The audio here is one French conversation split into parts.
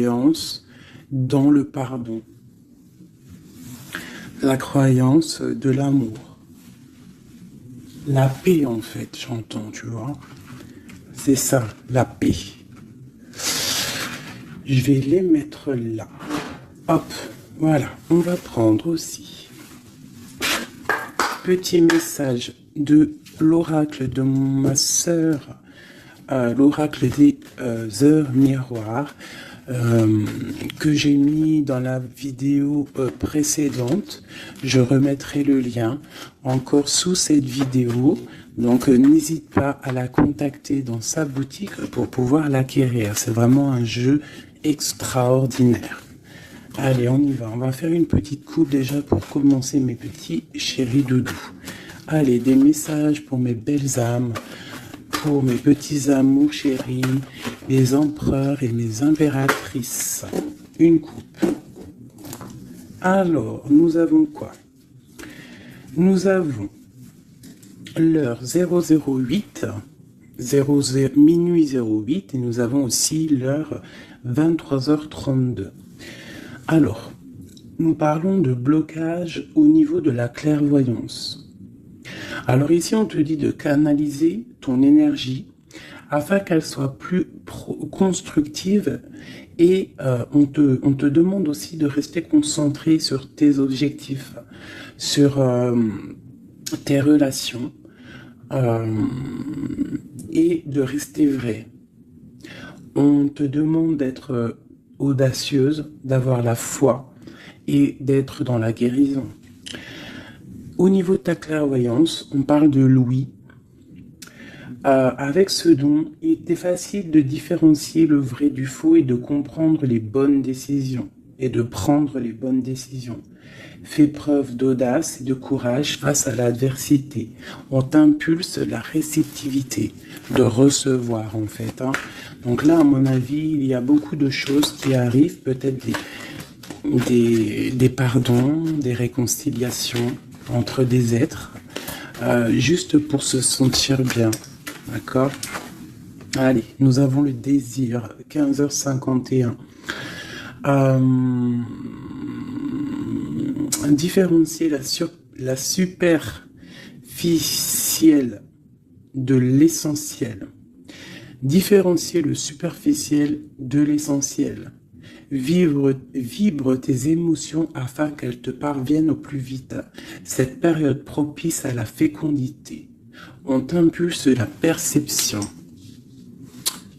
croyance dans le pardon, la croyance de l'amour, la paix en fait, j'entends, tu vois. C'est ça, la paix. Je vais les mettre là. Hop, voilà, on va prendre aussi. Petit message de l'oracle de ma sœur, l'oracle des heures miroirs, que j'ai mis dans la vidéo précédente. Je remettrai le lien encore sous cette vidéo. Donc n'hésite pas à la contacter dans sa boutique pour pouvoir l'acquérir. C'est vraiment un jeu extraordinaire. Allez, on y va. On va faire une petite coupe déjà pour commencer, mes petits chéris doudous. Allez, des messages pour mes belles âmes, pour mes petits amours chéris, mes empereurs et mes impératrices. Une coupe. Alors, nous avons quoi? Nous avons l'heure 008, minuit 08, et nous avons aussi l'heure 23h32. Alors, nous parlons de blocage au niveau de la clairvoyance. Alors ici, on te dit de canaliser ton énergie afin qu'elle soit plus constructive et on te demande aussi de rester concentré sur tes objectifs, sur tes relations et de rester vrai. On te demande d'être audacieuse, d'avoir la foi et d'être dans la guérison. Au niveau de ta clairvoyance, on parle de l'ouïe. Avec ce don, il était facile de différencier le vrai du faux et de comprendre les bonnes décisions et de prendre les bonnes décisions. Fais preuve d'audace et de courage face à l'adversité. On t'impulse la réceptivité, de recevoir en fait. Donc là, à mon avis, il y a beaucoup de choses qui arrivent, peut-être des pardons, des réconciliations entre des êtres, juste pour se sentir bien, d'accord? Allez, nous avons le désir, 15h51. Différencier la superficielle de l'essentiel. Différencier le superficiel de l'essentiel. Vibre tes émotions afin qu'elles te parviennent au plus vite. Cette période propice à la fécondité. On t'impulse la perception.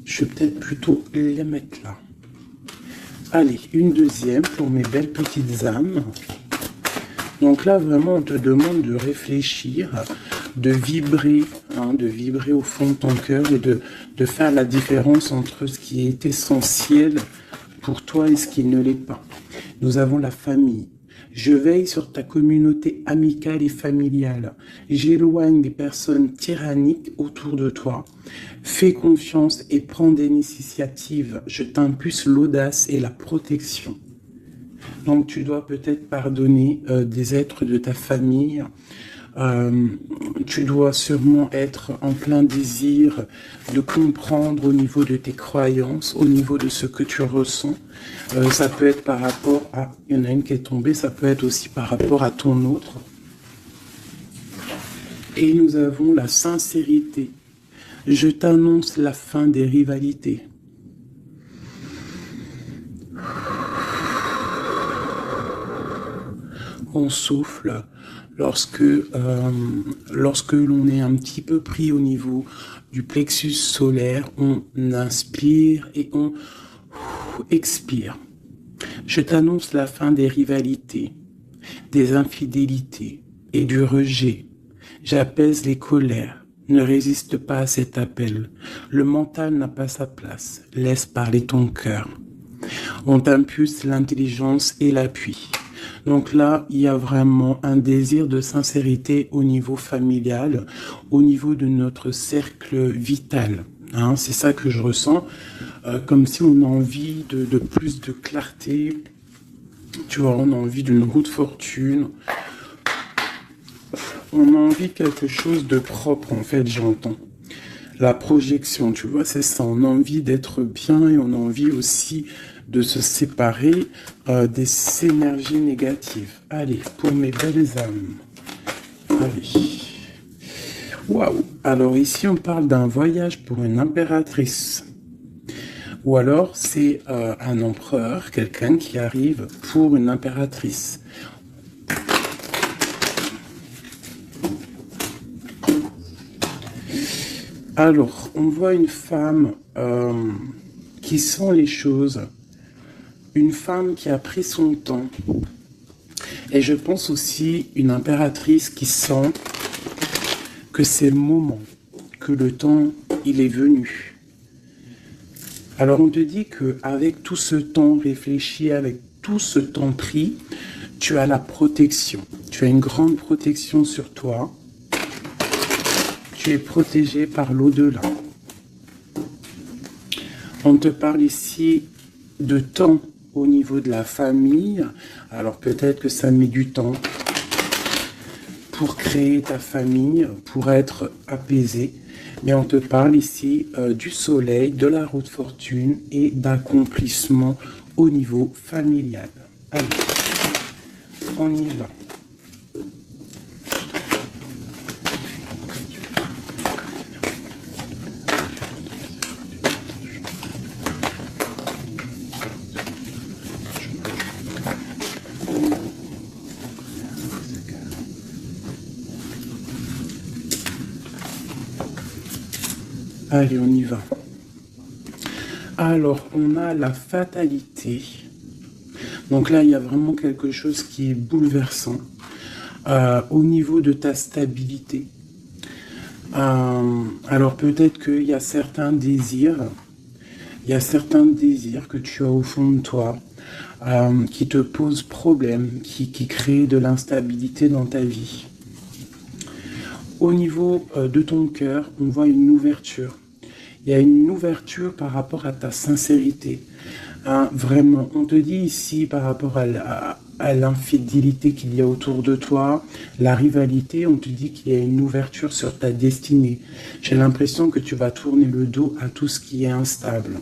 Je vais peut-être plutôt les mettre là. Allez, une deuxième pour mes belles petites âmes. Donc là, vraiment, on te demande de réfléchir, de vibrer au fond de ton cœur et de faire la différence entre ce qui est essentiel pour toi et ce qui ne l'est pas. Nous avons la famille. Je veille sur ta communauté amicale et familiale. J'éloigne des personnes tyranniques autour de toi. Fais confiance et prends des initiatives. Je t'impulse l'audace et la protection. Donc tu dois peut-être pardonner des êtres de ta famille. Tu dois sûrement être en plein désir de comprendre au niveau de tes croyances, au niveau de ce que tu ressens. Ça peut être par rapport à... Il y en a une qui est tombée, ça peut être aussi par rapport à ton autre. Et nous avons la sincérité. Je t'annonce la fin des rivalités. On souffle lorsque l'on est un petit peu pris au niveau du plexus solaire, on inspire et on expire. Je t'annonce la fin des rivalités, des infidélités et du rejet. J'apaise les colères. Ne résiste pas à cet appel. Le mental n'a pas sa place. Laisse parler ton cœur. On t'impulse l'intelligence et l'appui. Donc là, il y a vraiment un désir de sincérité au niveau familial, au niveau de notre cercle vital. C'est ça que je ressens, comme si on a envie de plus de clarté, tu vois, on a envie d'une roue de fortune, on a envie de quelque chose de propre, en fait, j'entends. La projection, tu vois, c'est ça, on a envie d'être bien et on a envie aussi de se séparer des énergies négatives. Allez, pour mes belles âmes. Allez. Waouh! Alors ici, on parle d'un voyage pour une impératrice. Ou alors, c'est un empereur, quelqu'un qui arrive pour une impératrice. Alors, on voit une femme qui sent les choses. Une femme qui a pris son temps. Et je pense aussi une impératrice qui sent que c'est le moment, que le temps, il est venu. Alors on te dit qu'avec tout ce temps réfléchi, avec tout ce temps pris, tu as la protection. Tu as une grande protection sur toi. Tu es protégé par l'au-delà. On te parle ici de temps au niveau de la famille. Alors peut-être que ça met du temps pour créer ta famille, pour être apaisé. Mais on te parle ici du soleil, de la roue de fortune et d'accomplissement au niveau familial. Allez, on y va. Allez, on y va. Alors, on a la fatalité. Donc là, il y a vraiment quelque chose qui est bouleversant au niveau de ta stabilité. Alors peut-être qu'il y a certains désirs, que tu as au fond de toi qui te posent problème, qui créent de l'instabilité dans ta vie. Au niveau de ton cœur, on voit une ouverture. Il y a une ouverture par rapport à ta sincérité. Vraiment, on te dit ici par rapport à l'infidélité qu'il y a autour de toi, la rivalité, on te dit qu'il y a une ouverture sur ta destinée. J'ai l'impression que tu vas tourner le dos à tout ce qui est instable.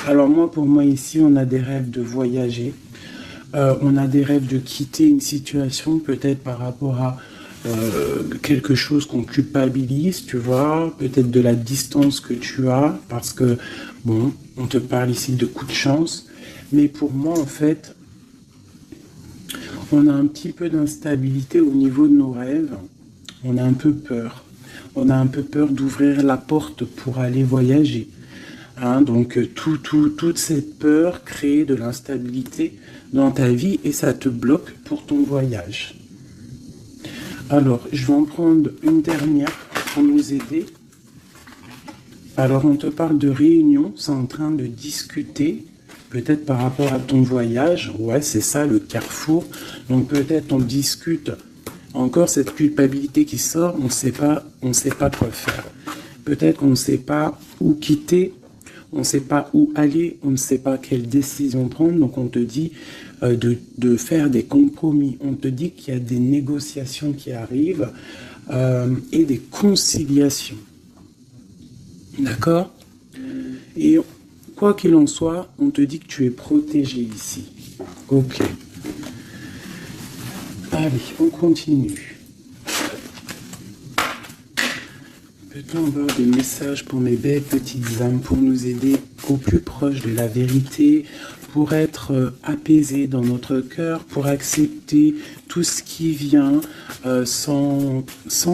Alors moi, pour moi ici, on a des rêves de voyager. On a des rêves de quitter une situation, peut-être par rapport à quelque chose qu'on culpabilise, tu vois, peut-être de la distance que tu as, parce que, bon, on te parle ici de coup de chance, mais pour moi, en fait, on a un petit peu d'instabilité au niveau de nos rêves, on a un peu peur. On a un peu peur d'ouvrir la porte pour aller voyager. Donc toute cette peur crée de l'instabilité dans ta vie et ça te bloque pour ton voyage. Alors, je vais en prendre une dernière pour nous aider. Alors, on te parle de réunion, c'est en train de discuter, peut-être par rapport à ton voyage. Ouais, c'est ça, le carrefour. Donc, peut-être on discute encore cette culpabilité qui sort, on ne sait pas quoi faire. Peut-être qu'on ne sait pas où quitter. On ne sait pas où aller, on ne sait pas quelle décision prendre, donc on te dit de faire des compromis. On te dit qu'il y a des négociations qui arrivent et des conciliations. D'accord? Et quoi qu'il en soit, on te dit que tu es protégé ici. Ok. Allez, on continue. Peut-on avoir des messages pour mes belles petites âmes, pour nous aider au plus proche de la vérité, pour être apaisés dans notre cœur, pour accepter tout ce qui vient sans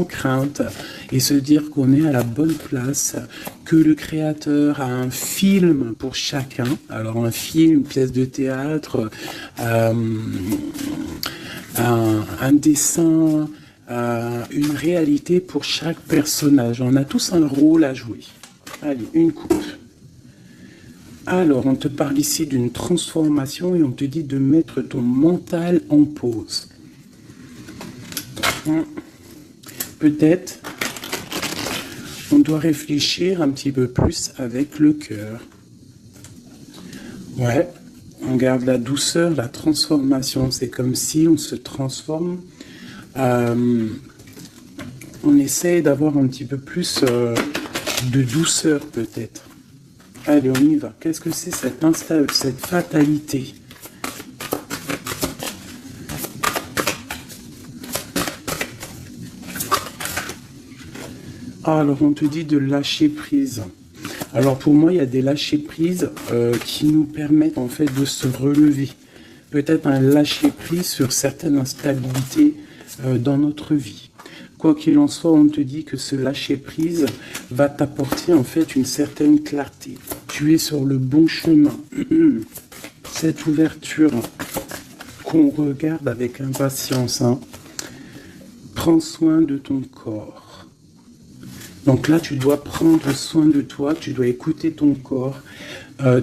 crainte et se dire qu'on est à la bonne place, que le Créateur a un film pour chacun, alors un film, une pièce de théâtre, un dessin, une réalité pour chaque personnage. On a tous un rôle à jouer. Allez, une coupe. Alors, on te parle ici d'une transformation et on te dit de mettre ton mental en pause. Peut-être on doit réfléchir un petit peu plus avec le cœur. Ouais, on garde la douceur, la transformation. C'est comme si on se transforme. On essaie d'avoir un petit peu plus de douceur peut-être. Allez, on y va. Qu'est-ce que c'est cette fatalité? Alors, on te dit de lâcher prise. Alors, pour moi, il y a des lâcher prises qui nous permettent en fait de se relever. Peut-être un lâcher prise sur certaines instabilités dans notre vie. Quoi qu'il en soit, on te dit que ce lâcher prise va t'apporter en fait une certaine clarté. Tu es sur le bon chemin. Cette ouverture qu'on regarde avec impatience, hein. Prends soin de ton corps. Donc là, tu dois prendre soin de toi, tu dois écouter ton corps,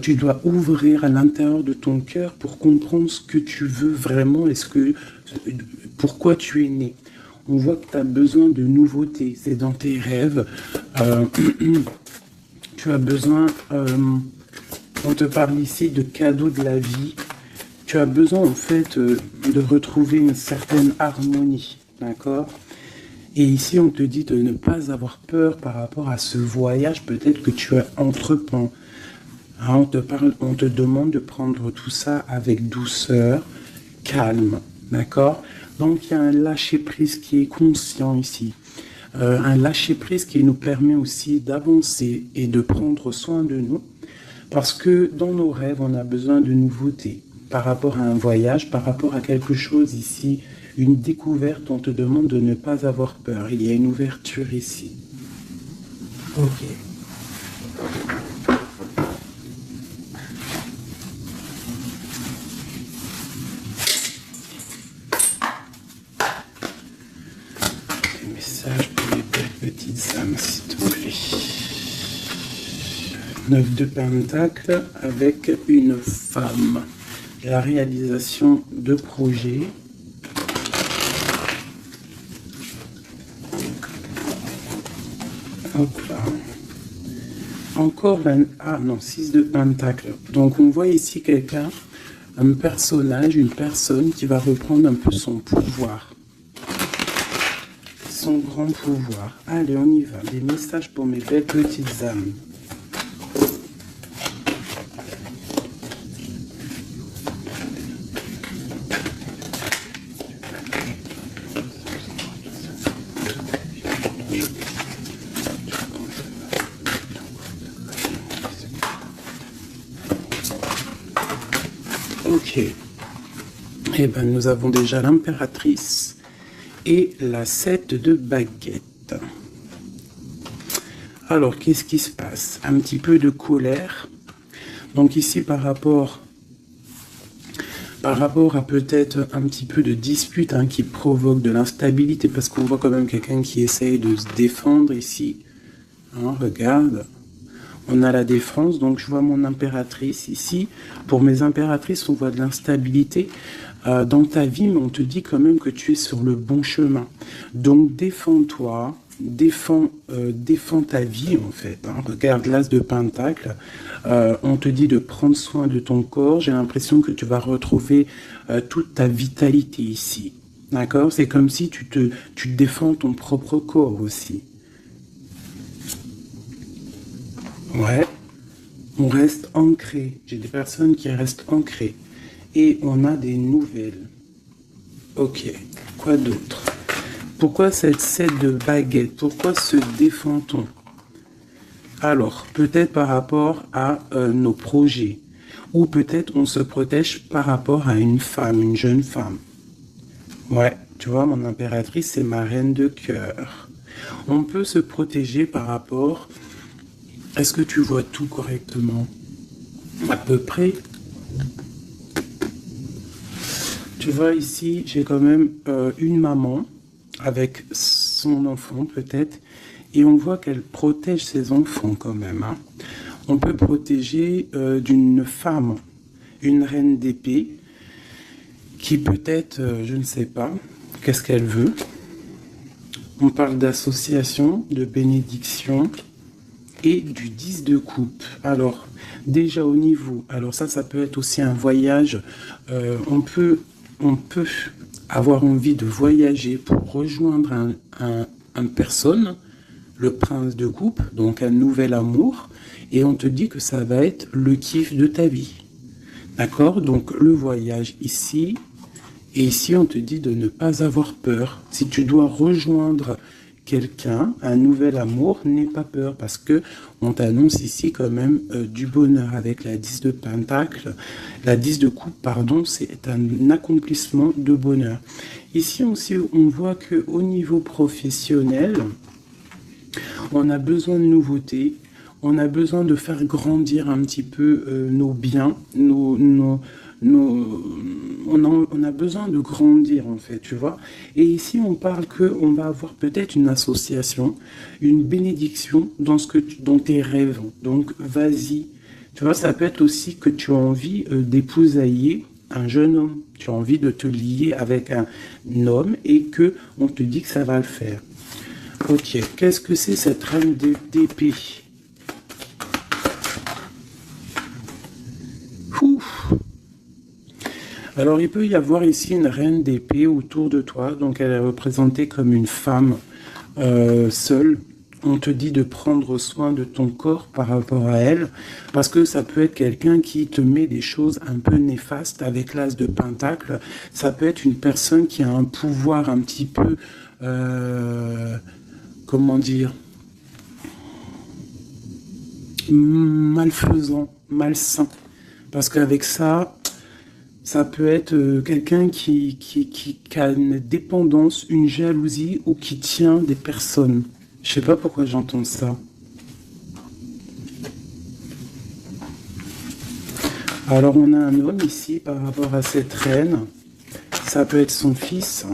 tu dois ouvrir à l'intérieur de ton cœur pour comprendre ce que tu veux vraiment et pourquoi tu es né. On voit que tu as besoin de nouveautés, c'est dans tes rêves. Tu as besoin, on te parle ici de cadeaux de la vie. Tu as besoin en fait de retrouver une certaine harmonie, d'accord ? Et ici, on te dit de ne pas avoir peur par rapport à ce voyage peut-être que tu as entreprends. Hein, on te demande de prendre tout ça avec douceur, calme, d'accord? Donc, il y a un lâcher-prise qui est conscient ici. Un lâcher-prise qui nous permet aussi d'avancer et de prendre soin de nous. Parce que dans nos rêves, on a besoin de nouveautés. Par rapport à un voyage, par rapport à quelque chose ici, une découverte, on te demande de ne pas avoir peur. Il y a une ouverture ici. Ok. Des messages pour les belles petites âmes, s'il te plaît. 9 de Pentacle avec une femme. La réalisation de projets. Hop là. Encore ah non, 6 de Pentacle. Donc on voit ici quelqu'un, un personnage, une personne qui va reprendre un peu son pouvoir. Son grand pouvoir. Allez, on y va. Des messages pour mes belles petites âmes. Ok. Eh bien, nous avons déjà l'impératrice et la 7 de baguette. Alors, qu'est-ce qui se passe? Un petit peu de colère. Donc ici, par rapport à peut-être un petit peu de dispute hein, qui provoque de l'instabilité, parce qu'on voit quand même quelqu'un qui essaye de se défendre ici. Hein, regarde. On a la défense, donc je vois mon impératrice ici. Pour mes impératrices, on voit de l'instabilité dans ta vie, mais on te dit quand même que tu es sur le bon chemin. Donc défends-toi, défends ta vie en fait. Hein. Regarde l'as de Pentacle. On te dit de prendre soin de ton corps. J'ai l'impression que tu vas retrouver toute ta vitalité ici. D'accord? C'est comme si tu défends ton propre corps aussi. Ouais, on reste ancré. J'ai des personnes qui restent ancrées. Et on a des nouvelles. Ok, quoi d'autre? Pourquoi cette 7 de baguette? Pourquoi se défend-on? Alors, peut-être par rapport à nos projets. Ou peut-être on se protège par rapport à une femme, une jeune femme. Ouais, tu vois, mon impératrice, c'est ma reine de cœur. On peut se protéger par rapport... Est-ce que tu vois tout correctement? À peu près. Tu vois ici, j'ai quand même une maman avec son enfant peut-être. Et on voit qu'elle protège ses enfants quand même. Hein. On peut protéger d'une femme, une reine d'épée, qui peut-être, je ne sais pas, qu'est-ce qu'elle veut. On parle d'association, de bénédiction. Et du 10 de coupe. Alors, déjà au niveau, alors ça peut être aussi un voyage. On peut avoir envie de voyager pour rejoindre un personne, le prince de coupe, donc un nouvel amour, et on te dit que ça va être le kiff de ta vie. D'accord? Donc le voyage ici, et ici on te dit de ne pas avoir peur. Si tu dois rejoindre quelqu'un, un nouvel amour, n'aie pas peur, parce que on t'annonce ici quand même du bonheur avec la 10 de pentacle. La 10 de coupe, pardon, c'est un accomplissement de bonheur. Ici aussi, on voit que au niveau professionnel, on a besoin de nouveautés, on a besoin de faire grandir un petit peu nos biens, on a besoin de grandir en fait, tu vois. Et ici, on parle qu'on va avoir peut-être une association, une bénédiction dans tes rêves. Donc, vas-y. Tu vois, ça peut être aussi que tu as envie d'épousailler un jeune homme. Tu as envie de te lier avec un homme et que on te dit que ça va le faire. Ok, qu'est-ce que c'est cette reine d'épée? Ouf. Alors, il peut y avoir ici une reine d'épée autour de toi. Donc, elle est représentée comme une femme seule. On te dit de prendre soin de ton corps par rapport à elle, parce que ça peut être quelqu'un qui te met des choses un peu néfastes avec l'as de pentacle. Ça peut être une personne qui a un pouvoir un petit peu, comment dire, malfaisant, malsain. Parce qu'avec ça, ça peut être quelqu'un qui a une dépendance, une jalousie ou qui tient des personnes. Je sais pas pourquoi j'entends ça. Alors on a un homme ici par rapport à cette reine. Ça peut être son fils.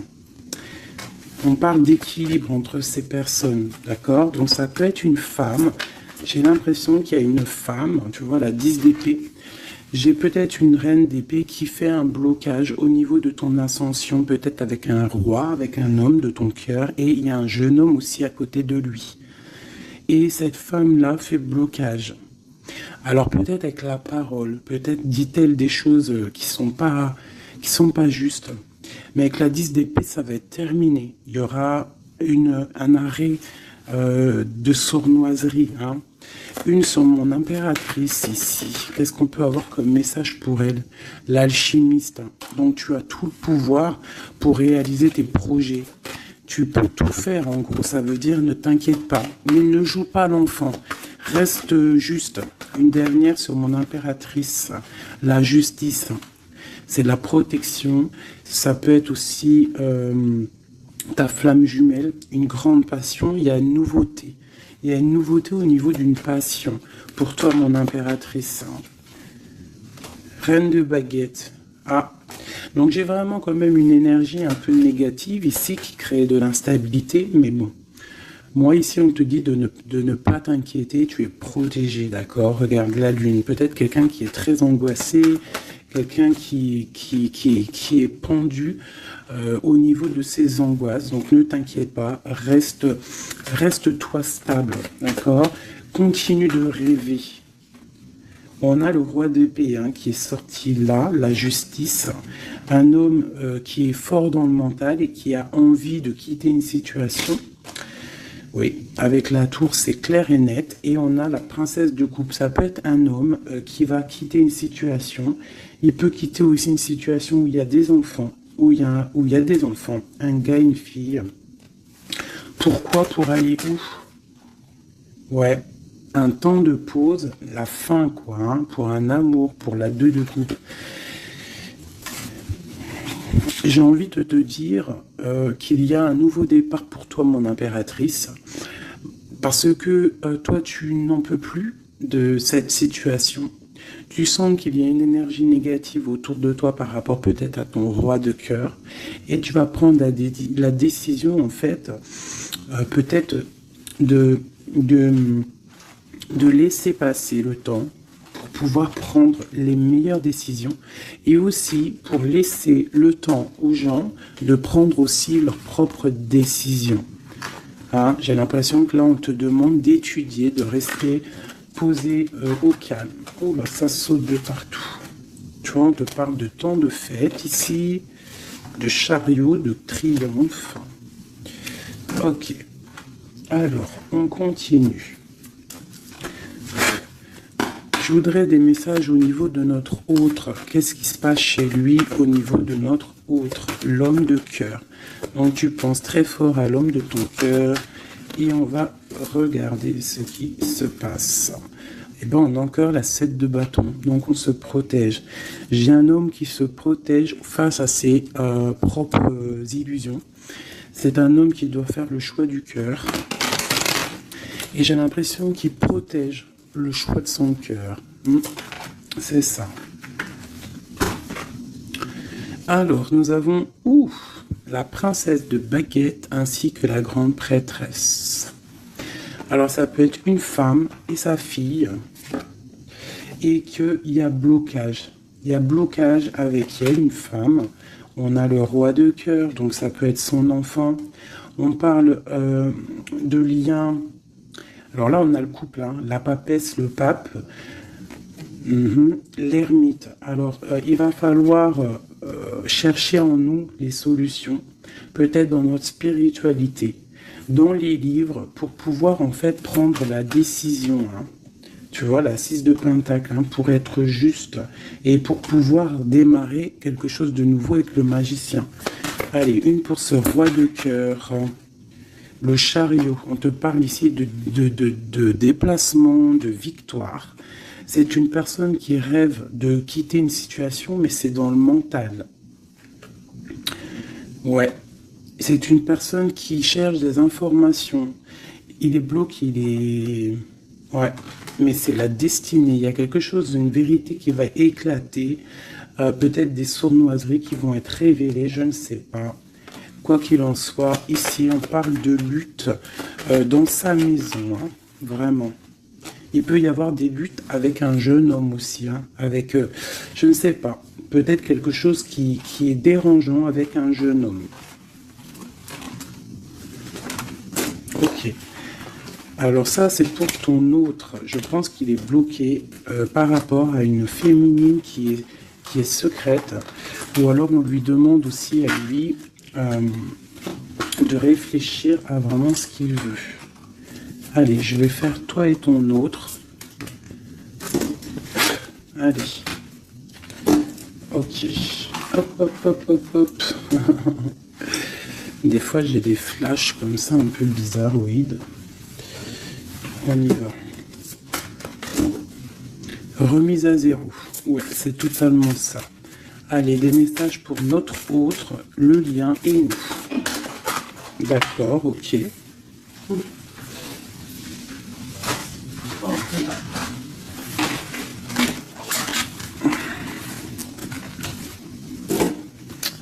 On parle d'équilibre entre ces personnes, d'accord? Donc ça peut être une femme. J'ai l'impression qu'il y a une femme, tu vois, la 10 d'épée. J'ai peut-être une reine d'épée qui fait un blocage au niveau de ton ascension, peut-être avec un roi, avec un homme de ton cœur, et il y a un jeune homme aussi à côté de lui. Et cette femme-là fait blocage. Alors peut-être avec la parole, peut-être dit-elle des choses qui sont pas justes. Mais avec la 10 d'épée, ça va être terminé. Il y aura un arrêt de sournoiserie. Hein. Une sur mon impératrice ici. Qu'est-ce qu'on peut avoir comme message pour elle? L'alchimiste. Donc tu as tout le pouvoir pour réaliser tes projets. Tu peux tout faire en gros. Ça veut dire ne t'inquiète pas. Mais ne joue pas l'enfant. Reste juste. Une dernière sur mon impératrice. La justice. C'est la protection. Ça peut être aussi ta flamme jumelle. Une grande passion. Il y a une nouveauté. Il y a une nouveauté au niveau d'une passion. Pour toi, mon impératrice. Reine de baguette. Ah. Donc j'ai vraiment quand même une énergie un peu négative ici qui crée de l'instabilité. Mais bon. Moi, ici, on te dit de ne pas t'inquiéter. Tu es protégé, d'accord? Regarde la lune. Peut-être quelqu'un qui est très angoissé. Quelqu'un qui est pendu au niveau de ses angoisses. Donc ne t'inquiète pas, reste-toi stable, d'accord? Continue de rêver. On a le roi d'épée qui est sorti là, la justice. Un homme qui est fort dans le mental et qui a envie de quitter une situation. Oui, avec la tour, c'est clair et net. Et on a la princesse de coupe. Ça peut être un homme qui va quitter une situation. Il peut quitter aussi une situation où il y a des enfants. Où il y a des enfants. Un gars, une fille. Pourquoi? Pour aller où? Ouais, un temps de pause, la fin, quoi. Hein, pour un amour, pour la 2 de coupe. J'ai envie de te dire qu'il y a un nouveau départ pour toi, mon impératrice, parce que toi, tu n'en peux plus de cette situation. Tu sens qu'il y a une énergie négative autour de toi par rapport peut-être à ton roi de cœur, et tu vas prendre la décision, en fait, peut-être de laisser passer le temps, pouvoir prendre les meilleures décisions et aussi pour laisser le temps aux gens de prendre aussi leurs propres décisions. Hein, j'ai l'impression que là, on te demande d'étudier, de rester posé au calme. Oh là, ça saute de partout. Tu vois, on te parle de temps de fête ici, de chariot, de triomphe. Ok. Alors, on continue. Je voudrais des messages au niveau de notre autre. Qu'est-ce qui se passe chez lui au niveau de notre autre, l'homme de cœur. Donc tu penses très fort à l'homme de ton cœur et on va regarder ce qui se passe. Et bien on a encore la 7 de bâton, donc on se protège. J'ai un homme qui se protège face à ses propres illusions. C'est un homme qui doit faire le choix du cœur. Et j'ai l'impression qu'il protège le choix de son cœur. C'est ça. Alors, nous avons la princesse de baguette ainsi que la grande prêtresse. Alors, ça peut être une femme et sa fille et qu'il y a blocage. Il y a blocage avec elle, une femme. On a le roi de cœur, donc ça peut être son enfant. On parle de liens. Alors là, on a le couple, hein, la papesse, le pape, l'ermite. Alors, il va falloir chercher en nous les solutions, peut-être dans notre spiritualité, dans les livres, pour pouvoir en fait prendre la décision. Hein. Tu vois, la 6 de Pentacle, hein, pour être juste et pour pouvoir démarrer quelque chose de nouveau avec le magicien. Allez, une pour ce roi de cœur. Le chariot, on te parle ici de déplacement, de victoire. C'est une personne qui rêve de quitter une situation, mais c'est dans le mental. Ouais, c'est une personne qui cherche des informations. Il est bloqué, il est... Ouais, mais c'est la destinée. Il y a quelque chose, une vérité qui va éclater. Peut-être des sournoiseries qui vont être révélées, je ne sais pas. Quoi qu'il en soit, ici, on parle de lutte dans sa maison, hein, vraiment. Il peut y avoir des luttes avec un jeune homme aussi, hein, avec, je ne sais pas, peut-être quelque chose qui est dérangeant avec un jeune homme. Ok. Alors ça, c'est pour ton autre. Je pense qu'il est bloqué par rapport à une féminine qui est secrète. Ou alors, on lui demande aussi à lui... de réfléchir à vraiment ce qu'il veut. Allez, je vais faire toi et ton autre. Allez. Ok. Hop, hop, hop, hop, hop. Des fois, j'ai des flashs comme ça, un peu bizarroïdes. On y va. Remise à zéro. Ouais, c'est totalement ça. Allez, des messages pour notre autre, le lien et nous. D'accord, ok.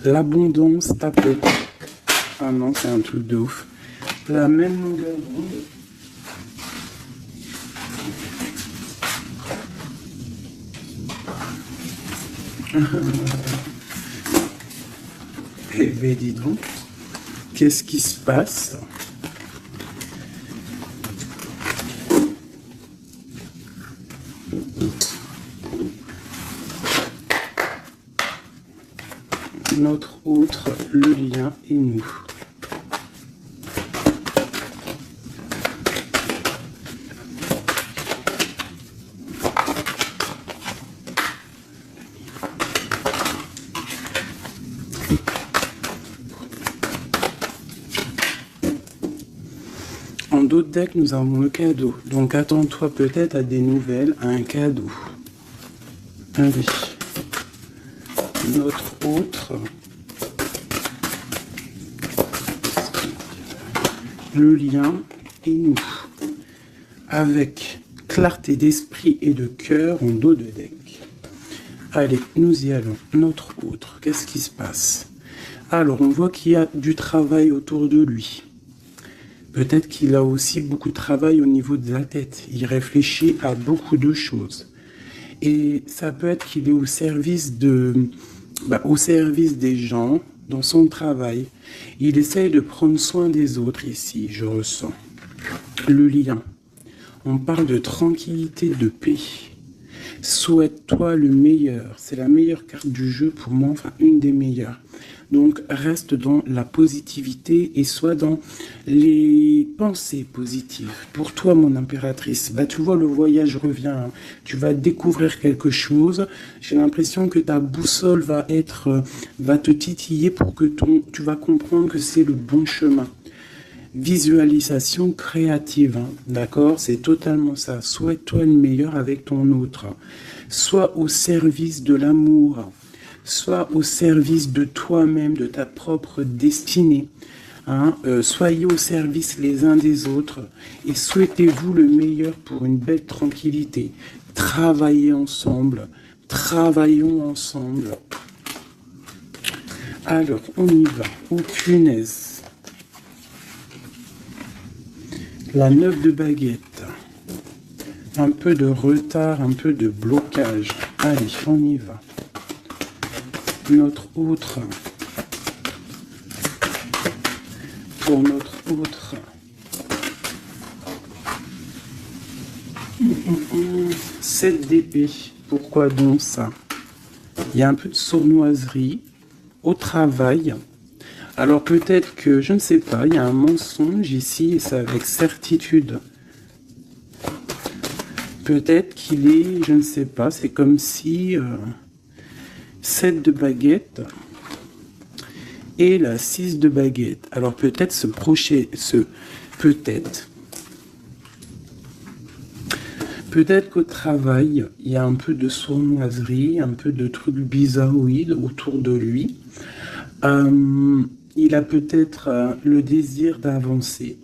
L'abondance tapée. Ah non, c'est un truc de ouf. La même longueur d'onde. Eh bien, dis donc, qu'est-ce qui se passe? Notre autre, le lien et nous. En d'autres decks, nous avons le cadeau. Donc attends-toi peut-être à des nouvelles, à un cadeau. Allez. Notre autre. Le lien et nous. Avec clarté d'esprit et de cœur en dos de deck. Allez, nous y allons. Notre autre. Qu'est-ce qui se passe? Alors, on voit qu'il y a du travail autour de lui. Peut-être qu'il a aussi beaucoup de travail au niveau de la tête. Il réfléchit à beaucoup de choses. Et ça peut être qu'il est au service des gens dans son travail. Il essaye de prendre soin des autres ici, je ressens. Le lien. On parle de tranquillité, de paix. Souhaite-toi le meilleur. C'est la meilleure carte du jeu pour moi, enfin une des meilleures. Donc reste dans la positivité et sois dans les pensées positives. Pour toi, mon impératrice, bah, tu vois, le voyage revient. Hein. Tu vas découvrir quelque chose. J'ai l'impression que ta boussole va te titiller pour que tu vas comprendre que c'est le bon chemin. Visualisation créative, hein, d'accord? C'est totalement ça. Souhaite-toi le meilleur avec ton autre. Sois au service de l'amour. Sois au service de toi-même, de ta propre destinée. Hein? Soyez au service les uns des autres et souhaitez-vous le meilleur pour une belle tranquillité. Travaillez ensemble. Travaillons ensemble. Alors, on y va. Oh, punaise. La 9 de baguette. Un peu de retard, un peu de blocage. Allez, on y va. Notre autre. Pour notre autre. 7 d'épée. Pourquoi donc ça? Il y a un peu de sournoiserie au travail. Alors peut-être que, je ne sais pas, il y a un mensonge ici, et c'est avec certitude. Peut-être qu'il est, je ne sais pas, c'est comme si 7 de baguette et la 6 de baguette. Alors peut-être peut-être qu'au travail, il y a un peu de sournoiserie, un peu de trucs bizarroïdes autour de lui. Il a peut-être le désir d'avancer.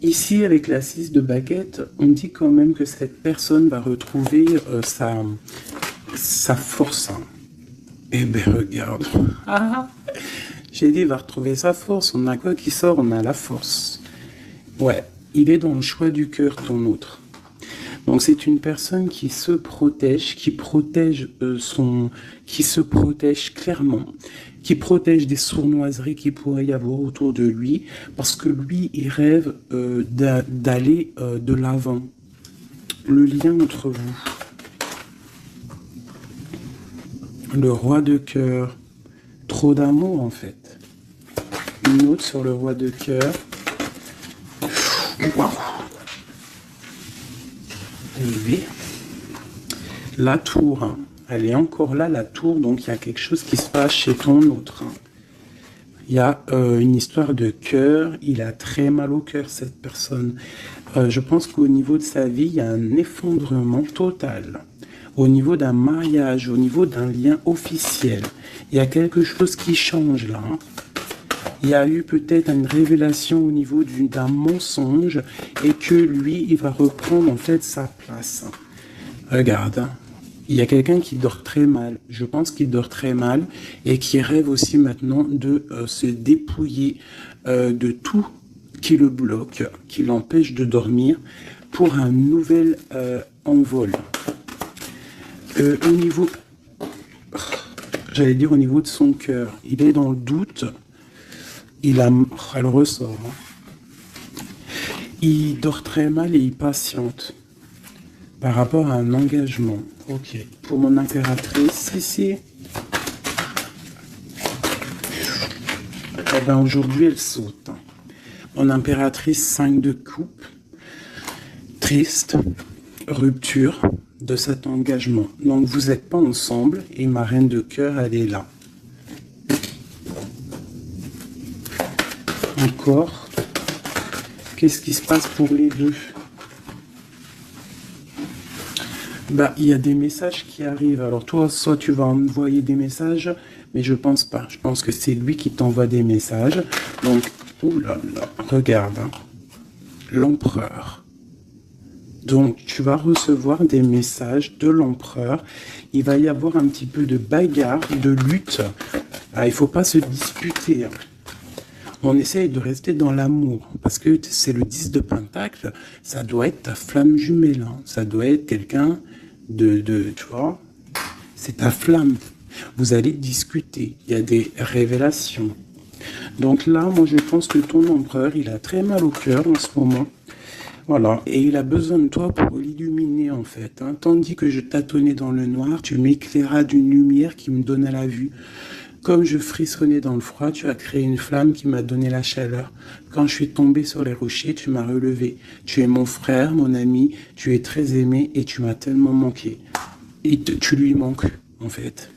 Ici, avec la 6 de baguette, on dit quand même que cette personne va retrouver sa force. Eh bien, regarde. J'ai dit, il va retrouver sa force. On a quoi qui sort? On a la force. Ouais, il est dans le choix du cœur, ton autre. Donc c'est une personne qui se protège, qui se protège clairement, qui protège des sournoiseries qu'il pourrait y avoir autour de lui, parce que lui, il rêve d'aller de l'avant. Le lien entre vous. Le roi de cœur. Trop d'amour en fait. Une autre sur le roi de cœur. Waouh. La tour, hein. Elle est encore là, la tour, donc il y a quelque chose qui se passe chez ton autre. Hein. Il y a une histoire de cœur, il a très mal au cœur, cette personne. Je pense qu'au niveau de sa vie, il y a un effondrement total. Au niveau d'un mariage, au niveau d'un lien officiel, il y a quelque chose qui change là. Hein. Il y a eu peut-être une révélation au niveau d'un mensonge et que lui, il va reprendre en fait sa place. Regarde, hein. Il y a quelqu'un qui dort très mal. Je pense qu'il dort très mal et qui rêve aussi maintenant de se dépouiller de tout qui le bloque, qui l'empêche de dormir pour un nouvel envol. Au niveau, j'allais dire au niveau de son cœur, il est dans le doute. Elle ressort. Hein. Il dort très mal et il patiente par rapport à un engagement. Ok. Pour mon impératrice, ici. Eh ben aujourd'hui, elle saute. Mon impératrice, 5 de coupe. Triste. Rupture de cet engagement. Donc vous n'êtes pas ensemble et ma reine de cœur, elle est là. Encore. Qu'est-ce qui se passe pour les deux? Bah, il y a des messages qui arrivent. Alors toi, soit tu vas envoyer des messages, mais je pense pas. Je pense que c'est lui qui t'envoie des messages. Donc, oulala, regarde. Hein. L'empereur. Donc, tu vas recevoir des messages de l'empereur. Il va y avoir un petit peu de bagarre, de lutte. Ah, il faut pas se disputer. Hein. On essaye de rester dans l'amour, parce que c'est le 10 de Pentacle, ça doit être ta flamme jumelle, hein. Ça doit être quelqu'un tu vois, c'est ta flamme. Vous allez discuter, il y a des révélations. Donc là, moi je pense que ton empereur, il a très mal au cœur en ce moment. Voilà, et il a besoin de toi pour l'illuminer en fait, hein. Tandis que je tâtonnais dans le noir, tu m'éclairas d'une lumière qui me donna la vue. Comme je frissonnais dans le froid, tu as créé une flamme qui m'a donné la chaleur. Quand je suis tombé sur les rochers, tu m'as relevé. Tu es mon frère, mon ami, tu es très aimé et tu m'as tellement manqué. Et tu lui manques, en fait.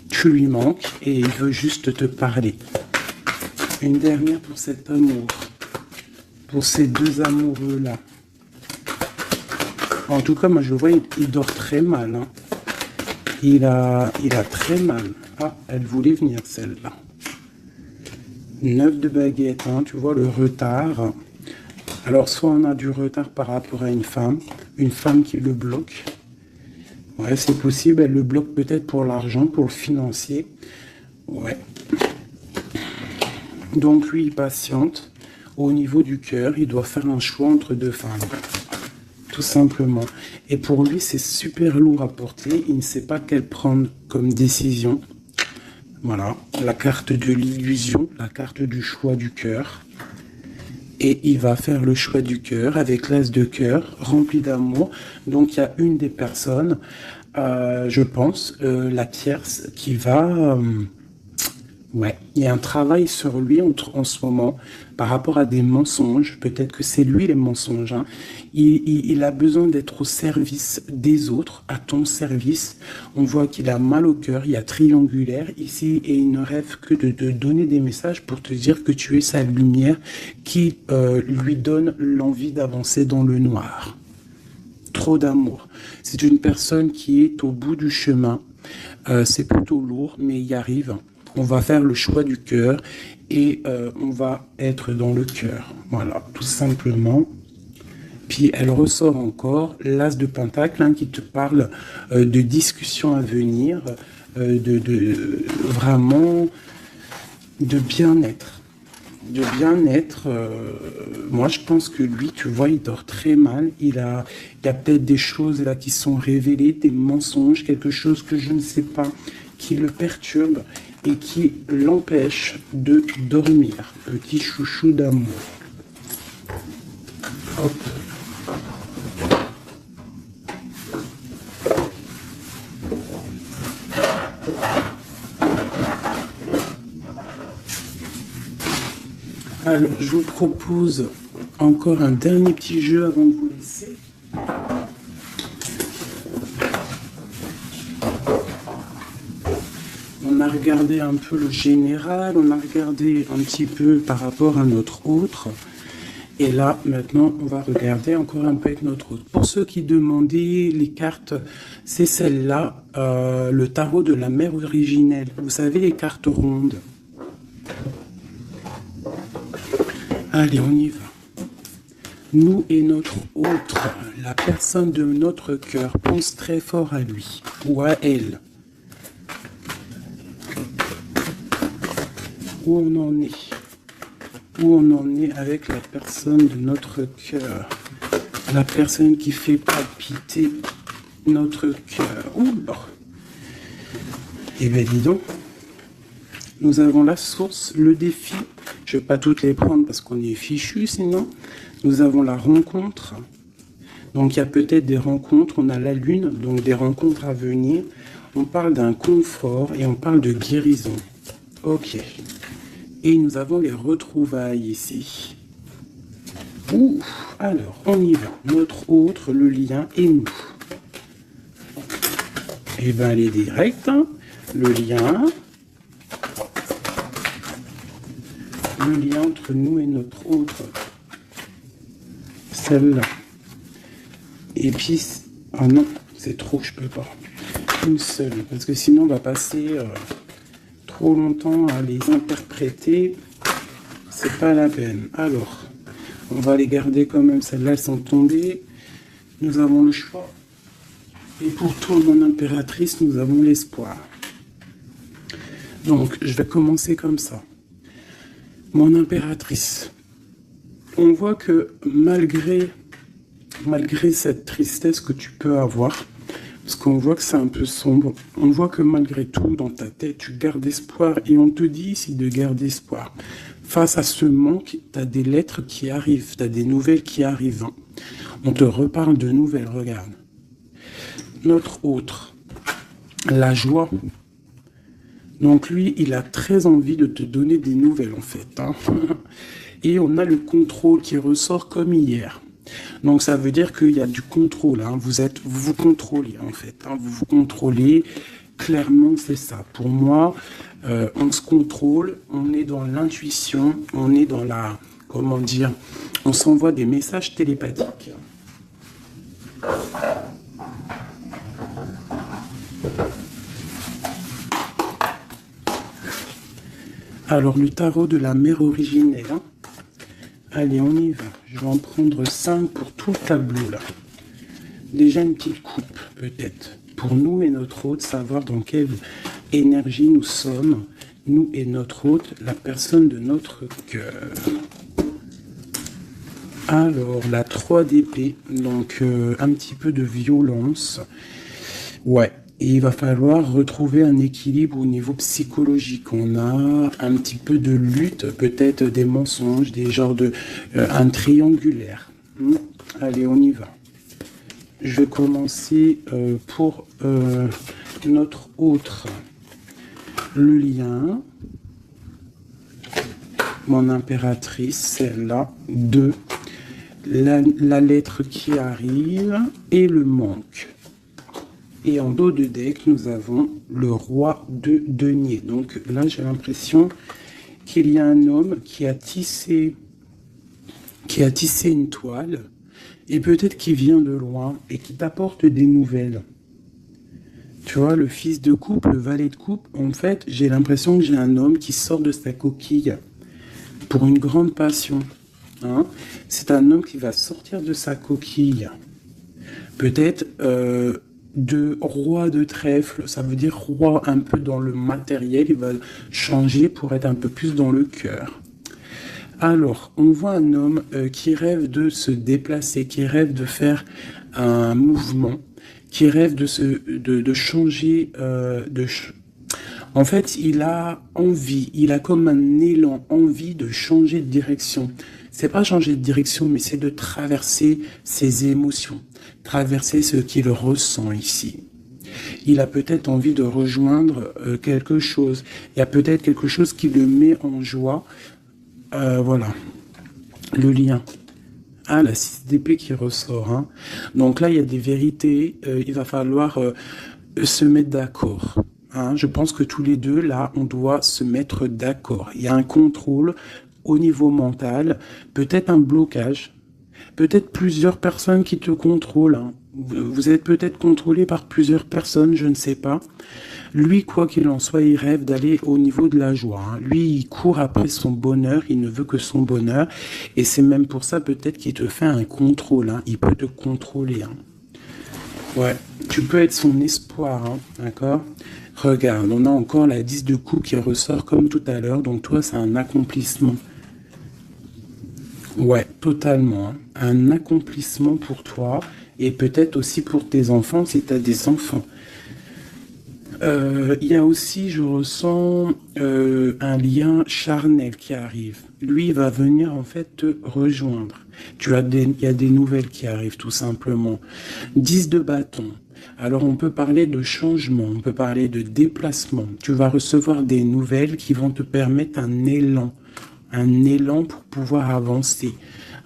Tu lui manques et il veut juste te parler. Une dernière pour cet amour. Pour ces deux amoureux-là. En tout cas, moi je vois, il dort très mal, hein. Il a très mal. Ah, elle voulait venir celle-là. 9 de baguette, hein, tu vois le retard. Alors soit on a du retard par rapport à une femme qui le bloque. Ouais, c'est possible, elle le bloque peut-être pour l'argent, pour le financier. Ouais. Donc lui, il patiente. Au niveau du cœur, il doit faire un choix entre deux femmes. Tout simplement. Et pour lui, c'est super lourd à porter. Il ne sait pas quelle prendre comme décision. Voilà, la carte de l'illusion, la carte du choix du cœur. Et il va faire le choix du cœur avec l'as de cœur rempli d'amour. Donc il y a une des personnes, je pense, la tierce, qui va... ouais, il y a un travail sur lui en ce moment par rapport à des mensonges. Peut-être que c'est lui les mensonges, hein. Il a besoin d'être au service des autres, à ton service. On voit qu'il a mal au cœur, il y a triangulaire ici et il ne rêve que de te donner des messages pour te dire que tu es sa lumière qui lui donne l'envie d'avancer dans le noir. Trop d'amour. C'est une personne qui est au bout du chemin. C'est plutôt lourd, mais il y arrive. On va faire le choix du cœur et on va être dans le cœur. Voilà, tout simplement. Puis elle ressort encore l'as de pentacle, hein, qui te parle de discussions à venir, vraiment de bien-être. De bien-être, moi je pense que lui, tu vois, il dort très mal. Il y a peut-être des choses là qui sont révélées, des mensonges, quelque chose que je ne sais pas, qui le perturbe et qui l'empêche de dormir. Petit chouchou d'amour. Hop. Alors, je vous propose encore un dernier petit jeu avant de vous laisser. On a regardé un peu le général, on a regardé un petit peu par rapport à notre autre. Et là, maintenant, on va regarder encore un peu avec notre autre. Pour ceux qui demandaient les cartes, c'est celle-là, le tarot de la mère originelle. Vous savez, les cartes rondes. Allez, on y va. Nous et notre autre, la personne de notre cœur, pense très fort à lui ou à elle. Où on en est? Où on en est avec la personne de notre cœur? La personne qui fait palpiter notre cœur. Oula! Eh bien, dis donc. Nous avons la source, le défi. Je ne vais pas toutes les prendre parce qu'on est fichu sinon. Nous avons la rencontre. Donc il y a peut-être des rencontres. On a la lune, donc des rencontres à venir. On parle d'un confort et on parle de guérison. Ok. Et nous avons les retrouvailles ici. Ouh, alors on y va. Notre autre, le lien et nous. Et bien elle est directe. Hein. Le lien entre nous et notre autre. Celle-là. Et puis, ah non, c'est trop, je peux pas. Une seule, parce que sinon on va passer trop longtemps à les interpréter. C'est pas la peine. Alors, on va les garder quand même. Celles-là, elles sont tombées. Nous avons le choix. Et pour toi, mon impératrice, nous avons l'espoir. Donc, je vais commencer comme ça. Mon impératrice, on voit que malgré cette tristesse que tu peux avoir, parce qu'on voit que c'est un peu sombre, on voit que malgré tout, dans ta tête, tu gardes espoir, et on te dit ici de garder espoir. Face à ce manque, tu as des lettres qui arrivent, tu as des nouvelles qui arrivent. On te reparle de nouvelles, regarde. Notre autre, la joie. Donc lui, il a très envie de te donner des nouvelles en fait. Hein. Et on a le contrôle qui ressort comme hier. Donc ça veut dire qu'il y a du contrôle. Hein. Vous vous contrôlez en fait. Hein. Vous vous contrôlez. Clairement, c'est ça. Pour moi, on se contrôle. On est dans l'intuition. On est dans la... Comment dire? On s'envoie des messages télépathiques. Alors, le tarot de la mère originelle. Hein. Allez, on y va. Je vais en prendre 5 pour tout le tableau, là. Déjà une petite coupe, peut-être. Pour nous et notre hôte, savoir dans quelle énergie nous sommes. Nous et notre hôte, la personne de notre cœur. Alors, la 3 d'épée. Donc, un petit peu de violence. Ouais. Et il va falloir retrouver un équilibre au niveau psychologique. On a un petit peu de lutte, peut-être des mensonges, des genres de... un triangulaire. Allez, on y va. Je vais commencer pour notre autre. Le lien. Mon impératrice, celle-là. 2. La lettre qui arrive et le manque. Et en dos de deck, nous avons le roi de denier. Donc là, j'ai l'impression qu'il y a un homme qui a tissé une toile, et peut-être qu'il vient de loin, et qui t'apporte des nouvelles. Tu vois, le fils de coupe, le valet de coupe, en fait, j'ai l'impression que j'ai un homme qui sort de sa coquille pour une grande passion. Hein. C'est un homme qui va sortir de sa coquille. Peut-être... de roi de trèfle, ça veut dire roi un peu dans le matériel, il va changer pour être un peu plus dans le cœur. Alors, on voit un homme qui rêve de se déplacer, qui rêve de faire un mouvement, qui rêve de changer, en fait, il a envie, il a comme un élan, envie de changer de direction. C'est pas changer de direction, mais c'est de traverser ses émotions, traverser ce qu'il ressent ici. Il a peut-être envie de rejoindre quelque chose. Il y a peut-être quelque chose qui le met en joie. Voilà, le lien. Ah, la 6 d'épée qui ressort. Hein. Donc là, il y a des vérités. Il va falloir se mettre d'accord. Hein. Je pense que tous les deux, là, on doit se mettre d'accord. Il y a un contrôle au niveau mental, peut-être un blocage, peut-être plusieurs personnes qui te contrôlent. Hein. Vous êtes peut-être contrôlé par plusieurs personnes, je ne sais pas. Lui, quoi qu'il en soit, il rêve d'aller au niveau de la joie. Hein. Lui, il court après son bonheur, il ne veut que son bonheur. Et c'est même pour ça peut-être qu'il te fait un contrôle. Hein. Il peut te contrôler. Hein. Ouais, tu peux être son espoir, hein, d'accord? Regarde, on a encore la 10 de coupe qui ressort comme tout à l'heure. Donc toi, c'est un accomplissement. Ouais, totalement. Hein. Un accomplissement pour toi et peut-être aussi pour tes enfants si tu as des enfants. Il y a aussi, je ressens un lien charnel qui arrive. Lui, il va venir en fait te rejoindre. Il y a des nouvelles qui arrivent tout simplement. 10 de bâton. Alors on peut parler de changement, on peut parler de déplacement. Tu vas recevoir des nouvelles qui vont te permettre un élan pour pouvoir avancer.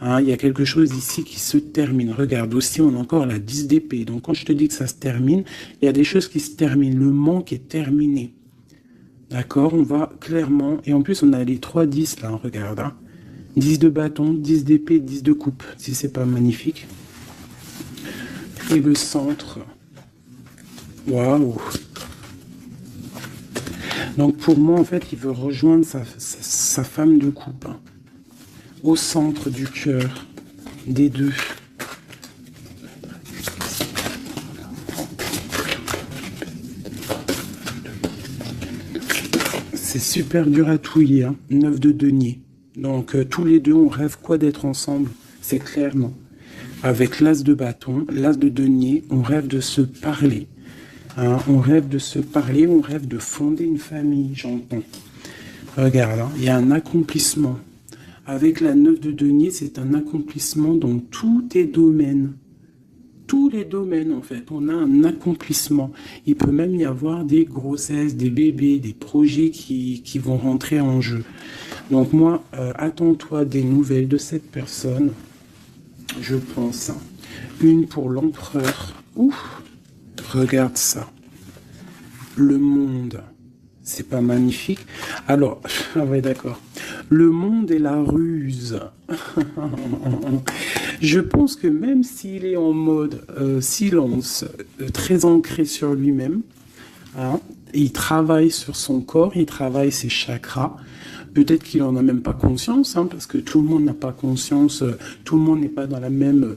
Hein, il y a quelque chose ici qui se termine. Regarde, aussi on a encore la 10 d'épée. Donc quand je te dis que ça se termine, il y a des choses qui se terminent. Le manque est terminé. D'accord, on va clairement... Et en plus on a les 3 10 là, regarde. Hein. 10 de bâton, 10 d'épée, 10 de coupe. Si c'est pas magnifique. Et le centre... Waouh. Donc pour moi, en fait, il veut rejoindre sa femme de coupe. Hein, au centre du cœur des deux. C'est super dur à touiller. Hein, 9 de denier. Donc tous les deux, on rêve quoi d'être ensemble. C'est clairement. Avec l'as de bâton, l'as de denier, on rêve de se parler. Hein, on rêve de se parler, on rêve de fonder une famille, j'entends. Regarde, hein, il y a un accomplissement. Avec la 9 de denier, c'est un accomplissement dans tous tes domaines. Tous les domaines, en fait, on a un accomplissement. Il peut même y avoir des grossesses, des bébés, des projets qui vont rentrer en jeu. Donc moi, attends-toi des nouvelles de cette personne, je pense. Une pour l'empereur. Ouf, regarde ça. Le monde. C'est pas magnifique? Alors, ah ouais, d'accord. Le monde et la ruse. Je pense que même s'il est en mode silence, très ancré sur lui-même, hein, il travaille sur son corps, il travaille ses chakras. Peut-être qu'il en a même pas conscience, hein, parce que tout le monde n'a pas conscience, tout le monde n'est pas dans la même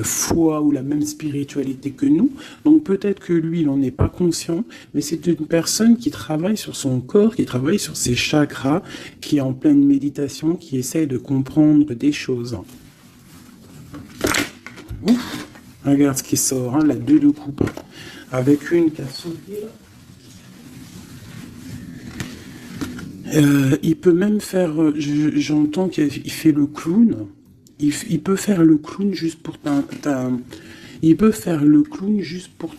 foi ou la même spiritualité que nous. Donc peut-être que lui, il n'en est pas conscient, mais c'est une personne qui travaille sur son corps, qui travaille sur ses chakras, qui est en pleine méditation, qui essaye de comprendre des choses. Ouf, regarde ce qui sort, hein, la 2 de coupe, avec une qui a sauté là. Il peut même faire, j'entends qu'il fait le clown. Il peut faire le clown juste pour il peut faire le clown juste pour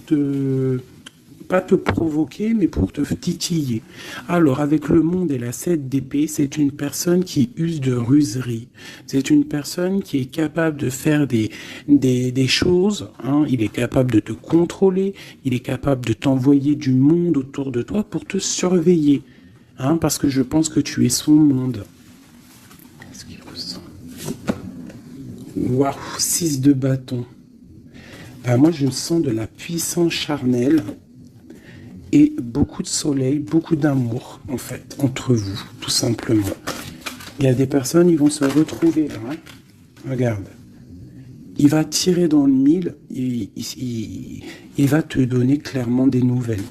pas te provoquer, mais pour te titiller. Alors, avec le monde et la 7 d'épée, c'est une personne qui use de ruserie. C'est une personne qui est capable de faire des choses, hein. Il est capable de te contrôler, il est capable de t'envoyer du monde autour de toi pour te surveiller. Hein, parce que je pense que tu es son monde. Qu'est-ce qu'il ressent? Waouh, 6 de bâton. Ben, moi, je sens de la puissance charnelle et beaucoup de soleil, beaucoup d'amour, en fait, entre vous, tout simplement. Il y a des personnes, ils vont se retrouver là. Hein. Regarde. Il va tirer dans le mille, il va te donner clairement des nouvelles.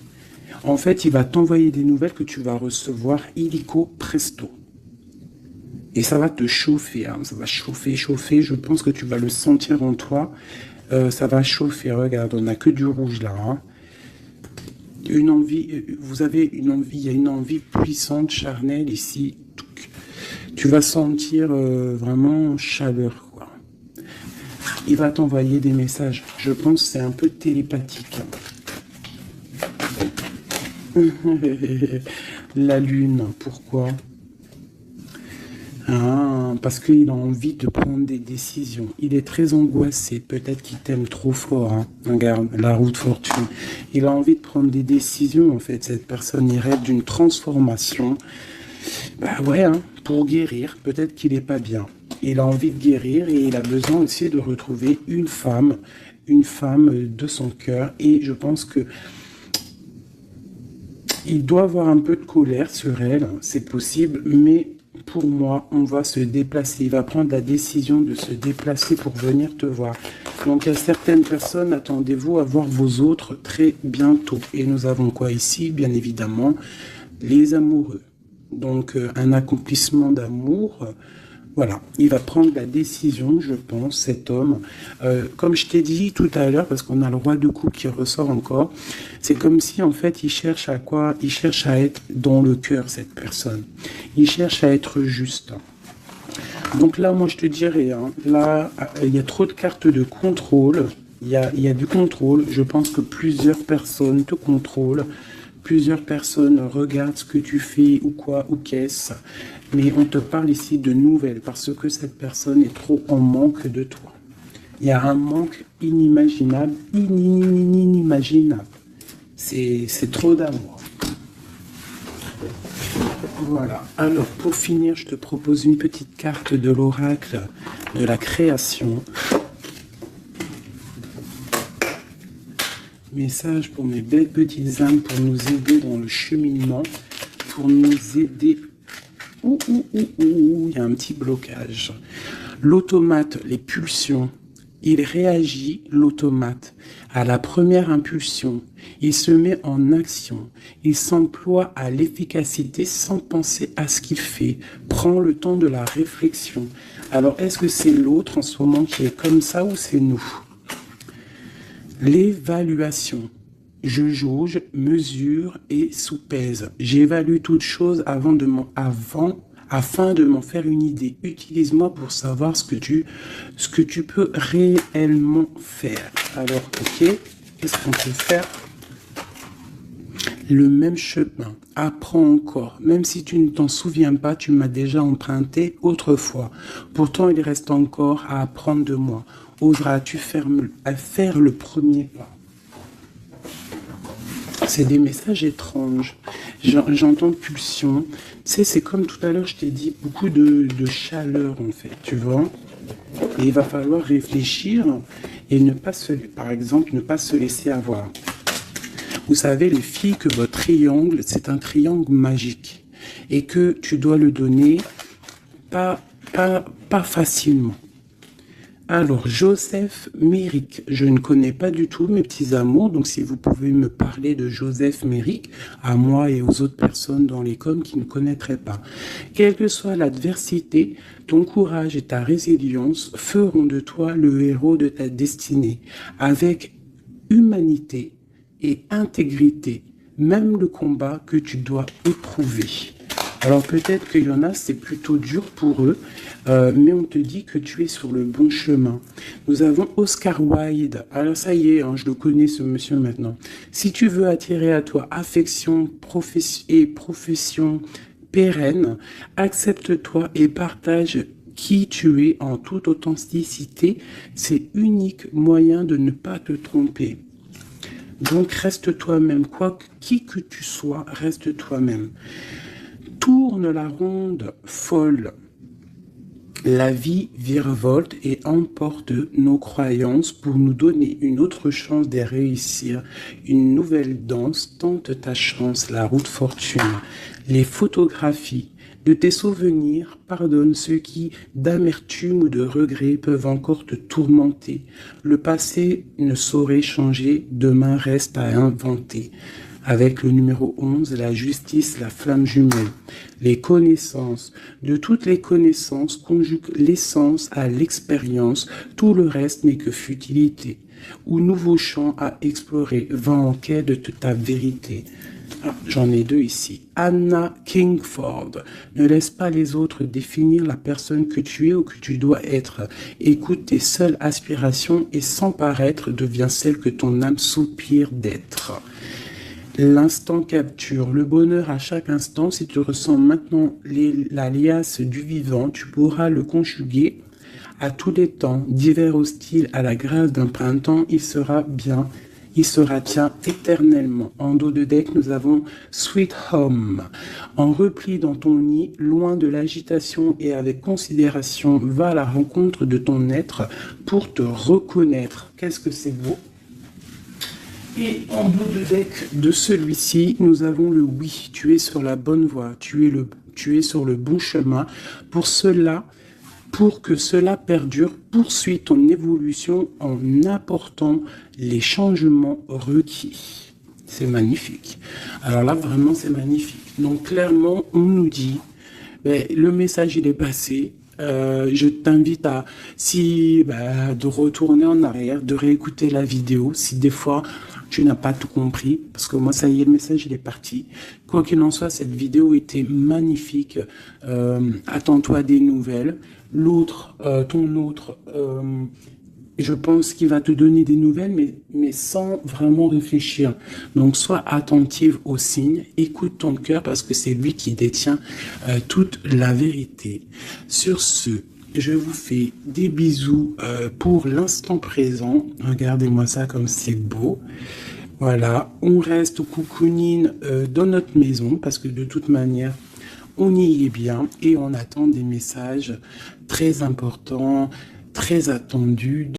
En fait, il va t'envoyer des nouvelles que tu vas recevoir illico presto. Et ça va te chauffer, hein. Ça va chauffer. Je pense que tu vas le sentir en toi. Ça va chauffer. Regarde, on n'a que du rouge là. Hein. Une envie, vous avez une envie, il y a une envie puissante, charnelle ici. Tu vas sentir vraiment chaleur, quoi. Il va t'envoyer des messages. Je pense que c'est un peu télépathique. La lune, pourquoi? Parce qu'il a envie de prendre des décisions. Il est très angoissé, peut-être qu'il t'aime trop fort. Hein. Regarde, la roue de fortune. Il a envie de prendre des décisions, en fait. Cette personne, il rêve d'une transformation. Bah ouais, hein, pour guérir, peut-être qu'il n'est pas bien. Il a envie de guérir et il a besoin aussi de retrouver une femme de son cœur. Et je pense que il doit avoir un peu de colère sur elle, c'est possible, mais pour moi, on va se déplacer. Il va prendre la décision de se déplacer pour venir te voir. Donc, il y a certaines personnes, attendez-vous à voir vos autres très bientôt. Et nous avons quoi ici? Bien évidemment, les amoureux. Donc, un accomplissement d'amour. Voilà, il va prendre la décision, je pense, cet homme. Comme je t'ai dit tout à l'heure, parce qu'on a le roi de coupe qui ressort encore, c'est comme si, en fait, il cherche à quoi? Il cherche à être dans le cœur, cette personne. Il cherche à être juste. Donc là, moi, je te dirais, hein, là, il y a trop de cartes de contrôle. Il y a du contrôle. Je pense que plusieurs personnes te contrôlent. Plusieurs personnes regardent ce que tu fais ou quoi ou qu'est-ce. Mais on te parle ici de nouvelles parce que cette personne est trop en manque de toi. Il y a un manque inimaginable, inimaginable. C'est trop d'amour. Voilà. Alors, pour finir, je te propose une petite carte de l'oracle de la création. Message pour mes belles petites âmes pour nous aider dans le cheminement, pour nous aider. Il y a un petit blocage. L'automate, les pulsions, il réagit, l'automate, à la première impulsion. Il se met en action. Il s'emploie à l'efficacité sans penser à ce qu'il fait. Prend le temps de la réflexion. Alors, est-ce que c'est l'autre en ce moment qui est comme ça ou c'est nous? L'évaluation. Je jauge, mesure et soupèse. J'évalue toute chose avant afin de m'en faire une idée. Utilise-moi pour savoir ce que tu peux réellement faire. Alors, ok, qu'est-ce qu'on peut faire? Le même chemin, apprends encore, même si tu ne t'en souviens pas, tu m'as déjà emprunté autrefois. Pourtant, il reste encore à apprendre de moi. Oseras-tu faire le premier pas? C'est des messages étranges. J'entends pulsion. Tu sais, c'est comme tout à l'heure, je t'ai dit, beaucoup de chaleur en fait, tu vois. Et il va falloir réfléchir et ne pas par exemple, ne pas se laisser avoir. Vous savez, les filles, que votre triangle, c'est un triangle magique et que tu dois le donner pas facilement. Alors, Joseph Méric, je ne connais pas du tout mes petits amours, donc si vous pouvez me parler de Joseph Méric, à moi et aux autres personnes dans les coms qui ne connaîtraient pas. Quelle que soit l'adversité, ton courage et ta résilience feront de toi le héros de ta destinée, avec humanité et intégrité, même le combat que tu dois éprouver. Alors peut-être qu'il y en a, c'est plutôt dur pour eux, mais on te dit que tu es sur le bon chemin. Nous avons Oscar Wilde. Alors ça y est, hein, je le connais ce monsieur maintenant. Si tu veux attirer à toi affection et profession pérenne, accepte-toi et partage qui tu es en toute authenticité. C'est unique moyen de ne pas te tromper. Donc reste toi-même, qui que tu sois, reste toi-même. Tourne la ronde folle. La vie virevolte et emporte nos croyances pour nous donner une autre chance de réussir. Une nouvelle danse, tente ta chance, la route fortune. Les photographies de tes souvenirs, pardonne ceux qui, d'amertume ou de regret, peuvent encore te tourmenter. Le passé ne saurait changer, demain reste à inventer. Avec le numéro 11, la justice, la flamme jumelle. Les connaissances. De toutes les connaissances, conjugue l'essence à l'expérience. Tout le reste n'est que futilité. Ou nouveau champ à explorer. Va en quête de ta vérité. Ah, j'en ai deux ici. Anna Kingford. Ne laisse pas les autres définir la personne que tu es ou que tu dois être. Écoute tes seules aspirations et sans paraître, deviens celle que ton âme soupire d'être. L'instant capture, le bonheur à chaque instant. Si tu ressens maintenant la liasse du vivant, tu pourras le conjuguer à tous les temps. D'hiver hostile à la grâce d'un printemps, il sera tien éternellement. En dos de deck, nous avons Sweet Home. En repli dans ton nid, loin de l'agitation et avec considération, va à la rencontre de ton être pour te reconnaître. Qu'est-ce que c'est beau! Et en dos de deck de celui-ci, nous avons le oui. Tu es sur la bonne voie. Tu es sur le bon chemin. Pour que cela perdure, poursuis ton évolution en apportant les changements requis. C'est magnifique. Alors là, vraiment, c'est magnifique. Donc, clairement, on nous dit, le message, il est passé. Je t'invite de retourner en arrière, de réécouter la vidéo, si des fois tu n'as pas tout compris, parce que moi, ça y est, le message, il est parti. Quoi qu'il en soit, cette vidéo était magnifique. Attends-toi à des nouvelles. Ton autre, je pense qu'il va te donner des nouvelles, mais sans vraiment réfléchir. Donc, sois attentive aux signes, écoute ton cœur, parce que c'est lui qui détient toute la vérité. Sur ce, je vous fais des bisous pour l'instant présent. Regardez-moi ça comme c'est beau. Voilà, on reste coucounine dans notre maison, parce que de toute manière, on y est bien et on attend des messages très importants, très attendus.